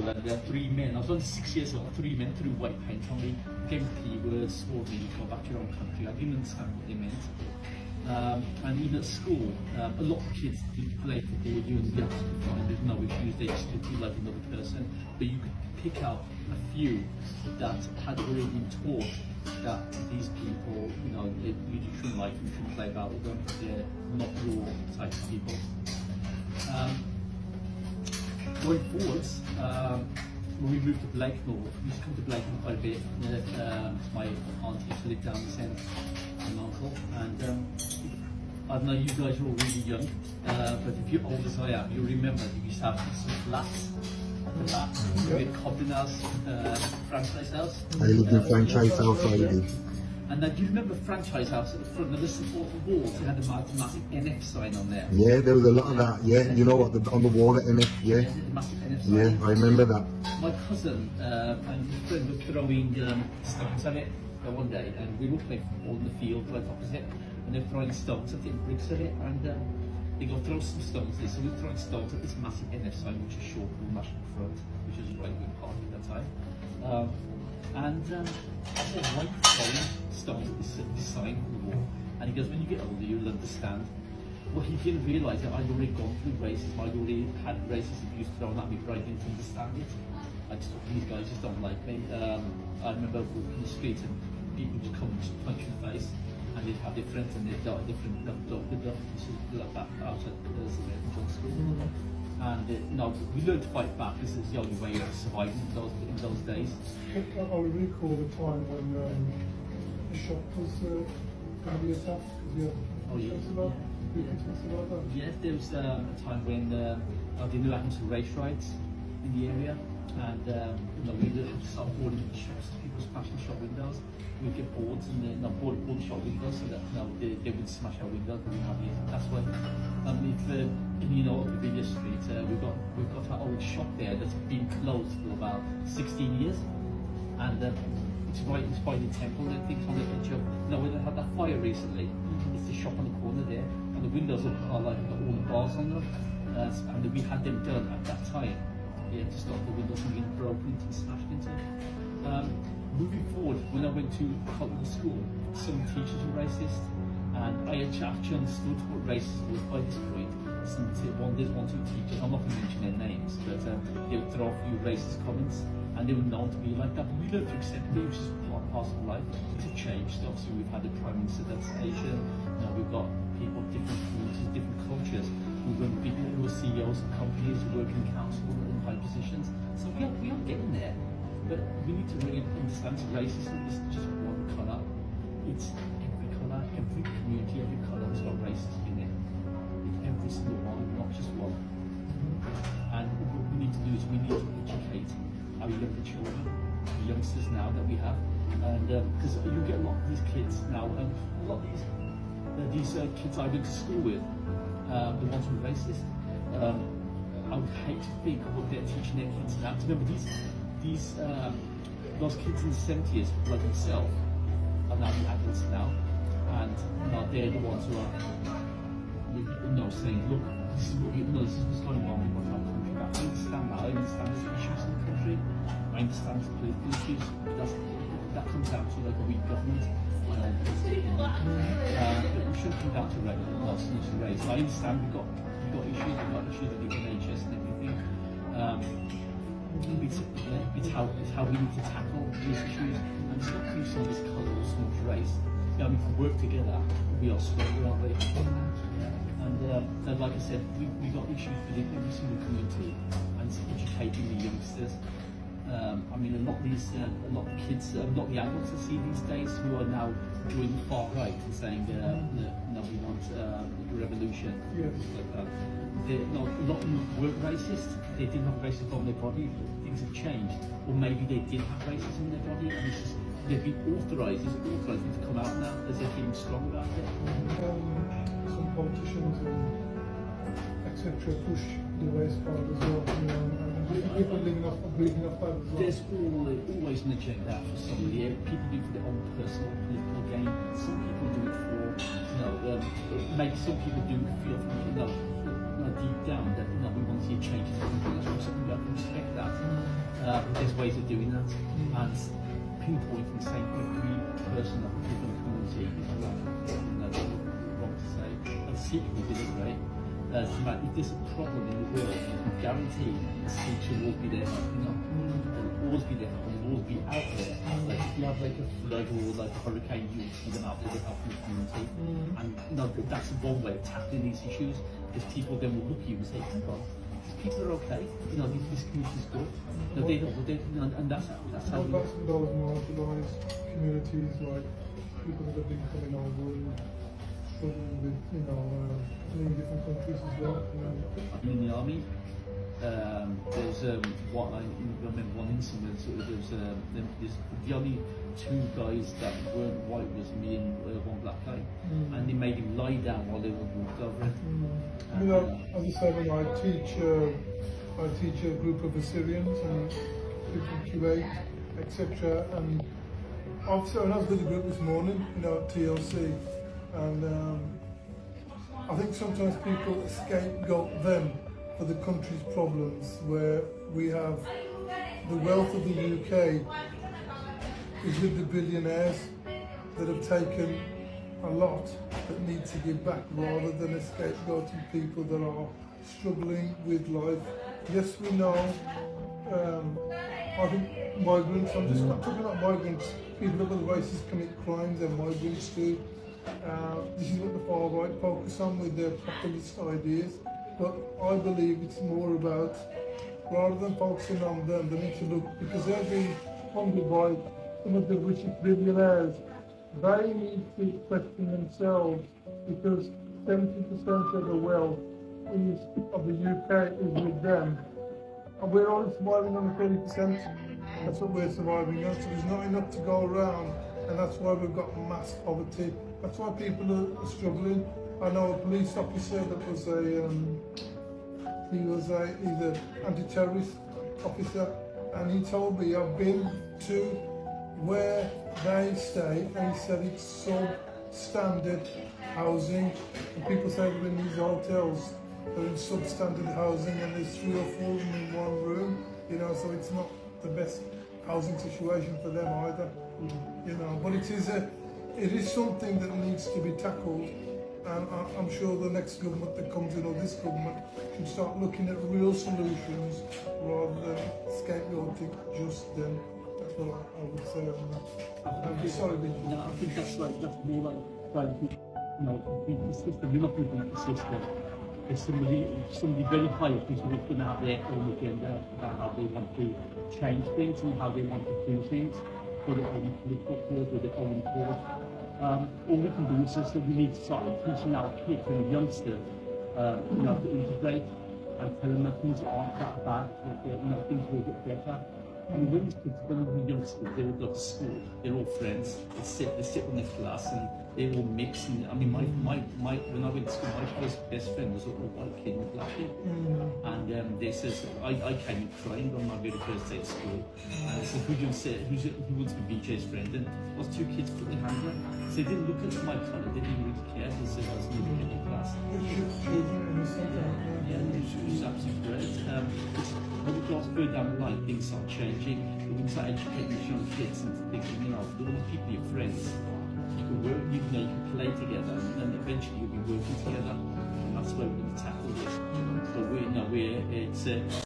school, and there were 3 men. I was only 6 years old. 3 men threw white paint on me, gave me P-words, swore me, go back to your own country. I didn't understand what they meant. And even at school, a lot of kids did play football with you and be absolutely fine. There's no issues. They just did like another person. But you could pick out a few that had already been taught that these people, you shouldn't like them, you shouldn't play about with them. They're not your type of people. Going forwards, when we moved to Blakenall, we used to come to Blakenall quite a bit. My auntie used to live down the centre, and uncle. And I don't know, you guys are all really young, but if you're old as I am, you remember we used to have some flats at the back. We had Cobden House, Franchise House. I lived in Franchise House already. And do you remember Franchise House at the front of the supporting walls? It had a massive NF sign on there. Yeah, there was a lot of that. Yeah, you know what? On the wall at NF. Yeah. The massive NF sign. Yeah, I remember that. My cousin and his friend were throwing stones at it one day, and we were playing football in the field right opposite, and they were throwing stones at it, bricks at it, and they go throw some stones there. So we were throwing stones at this massive NF sign, which is short and national front, which was right wing park at that time. And I said, why are you throwing stones at this sign on the wall? And he goes, when you get older, you'll understand. Well, he didn't realise that I'd already gone through racism. I'd already had racist abuse thrown at me, but I didn't understand it. I just thought, these guys just don't like me. I remember walking the street and people just come and just punch your face, and they'd have their friends and they'd die different like that outside the school. And we learned to fight back. This is the only way of surviving in those days. I recall the time when the shop was going to be attacked. Oh yeah. Yes, there was a time when there were some race riots in the area, and we had to start boarding the shops. People smashing shop windows. We'd get boards and then board the shop windows so that they would smash our windows. We have it. That's why. Up the Vijay Street, we've got our old shop there that's been closed for about 16 years, and it's right by the temple. I think it's on the edge of. We had that fire recently. It's the shop on the corner there, and the windows are like got all the bars on them, and we had them done at that time. Yeah, to stop the windows from being broken into and smashed into. Moving forward, when I went to school, some teachers were racist, and I actually understood what racism was by this point. There's one, two teachers, I'm not going to mention their names, but they would throw a few racist comments, and they were known to be like that. But we learned to accept it, which is part of life. It's changed. Obviously, we've had a prime minister that's Asian. We've got people of different communities, different cultures. We've got people who are CEOs of companies who work in council in high positions. So we are getting there. But we need to really understand that racism isn't just one colour. It's every colour, every community, every colour has got racism in it. It's every single one, not just one. And what we need to do is we need to educate our younger children, the youngsters now that we have. And because you get a lot of these kids now, and a lot of these kids I went to school with, the ones who are racist, I would hate to think of what they're teaching their kids now. To remember those kids in the 70s, like myself, are now the adults now, and they're the ones who are, saying, look, this is what's going on with our country. I understand that. I understand there's issues in the country. I understand the political issues. But that comes down to like a weak government. But we shouldn't come down to race. I understand we've got issues with the NHS and everything. It's how we need to tackle these issues, and it's not through some of this colour or so much race. If we work together, we are stronger, aren't we? And like I said, we got issues within every single community, and it's educating the youngsters. A lot of kids, a lot of the adults I see these days who are now joining the far right and saying, we want a revolution. Yes. A lot of them weren't racist. They didn't have racism on their body. Things have changed, or maybe they did have racism in their body, and it's just they've been authorised. It's authorised to come out now as they're feeling strong about it. Some politicians etc. push the race card as well. People living off that as well. There's always an agenda for somebody. People do it for their own personal political gain. Some people do it for, maybe some people do feel deep down that we want to see a change in the country. That's something we have to respect that. There's ways of doing that, and pinpointing, saying every person that we live in the community is wrong. Wrong to say. And secretly did it right. If there's a problem in the world, you can guarantee the teacher will be there. They'll always be there. They'll always be out there. Like if you have like a flood or like a hurricane, you see them out there helping the community. And that's one way of tackling these issues. Because people then will look at you and say, "Hang on, these people are okay. This community's good." And that's how. Those marginalised communities, like people that have been coming over and struggling with, in different countries as well. I've been in the army. There's what I remember one incident. There's the only two guys that weren't white was me and one black guy, and they made him lie down while they were walked over it. As I said, I teach a group of Assyrians and people from Kuwait, etc. And obviously, when I was with the group this morning, at TLC, and I think sometimes people scapegoat them for the country's problems, where we have the wealth of the UK is with the billionaires that have taken a lot that need to give back, rather than scapegoating people that are struggling with life. Yes, we know, I think migrants, I'm just not talking about migrants, people of other races commit crimes and migrants too. This is what the far right focus on with their populist ideas, but I believe it's more about, rather than focusing on them, they need to look, because they're being funded by some of the richest billionaires. They need to question themselves, because 70% of the wealth of the UK is with them, and we're only surviving on the 30%. That's what we're surviving on, so there's not enough to go around, and that's why we've got mass poverty. That's why people are struggling. I know a police officer that was he's an anti-terrorist officer, and he told me, I've been to where they stay, and he said it's substandard housing, and people say they're in these hotels, they're in substandard housing, and there's 3 or 4 of them in one room, so it's not the best housing situation for them either, but it is something that needs to be tackled, and I'm sure the next government that comes in, or this government, should start looking at real solutions rather than scapegoating just them. That's what I would say on that. I'm sorry, Vijay. No, I think that's more like the system. You're not looking at the system. There's somebody very high up who's going to have their own agenda about how they want to change things and how they want to do things for their own political cause or their own cause. All we can do is just that we need to start teaching our kids and youngsters, to integrate and tell them that things aren't that bad, that things will get better. And when these kids, when they're youngsters, they all go to school, they're all friends, they sit in the class and they all mix. And I mean, when I went to school, my first best friend was a white kid and a black kid. And they says, I came in crying on my very first day at school. And I said, who wants to be Vijay's friend? And there was 2 kids put their hand up. So they didn't look at my colour, they didn't really care. They said I was in the class. Yeah, it was absolutely great. When we go further down the line, things start changing. We can start educating young kids into thinking, all the people are your friends. You can work, you can play together, and then eventually you'll be working together. And that's where we're going to tackle this. So it's